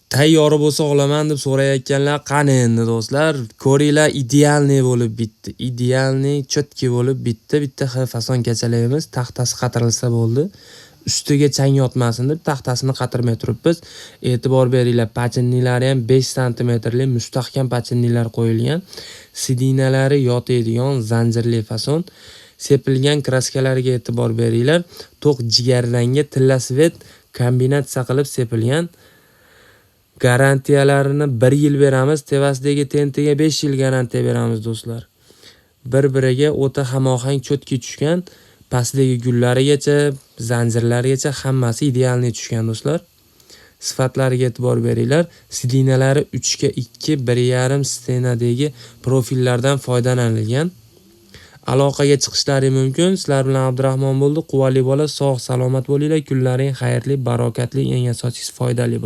Tayyori bo'lsa olaman deb so'rayotganlar qani endi do'stlar? Ko'ringlar, idealniy bo'lib bitdi. Idealniy, chotki bo'lib bitdi. Bitta fason kachalaymiz, taxtasi qatirilsa bo'ldi. Ustiga chang yotmasin deb taxtasini qatirmay turibmiz. E'tibor beringlar, pachinnilari ham 5 santimetrli mustahkam pachinnilar qo'yilgan. Sidinalari yotadigan zanjirli fason. Sepilgan kraskalarga e'tibor beringlar. To'q jigarrangga tilla svet kombinatsiya qilib sepilgan. Garantiyalarini 1 yil beramiz, tevasidagi tentiga 5 yil garantiya beramiz do'stlar. Bir-biriga o'ta hamohang chotki tushgan, pastdagi gullarigacha, zanjirlarigacha hammasi idealniy tushgan do'stlar. Sifatlariga e'tibor beringlar. Sidinalari 3:2, 1.5 stenadagi profillardan foydalanilgan. Aloqaga chiqishlari mumkin. Sizlar bilan Abdurahmon bo'ldi. Quvvali bola, sog' salomat bo'linglar. Kunlaring xayrli, barokatli, eng asosiysi foydali bo'lsin.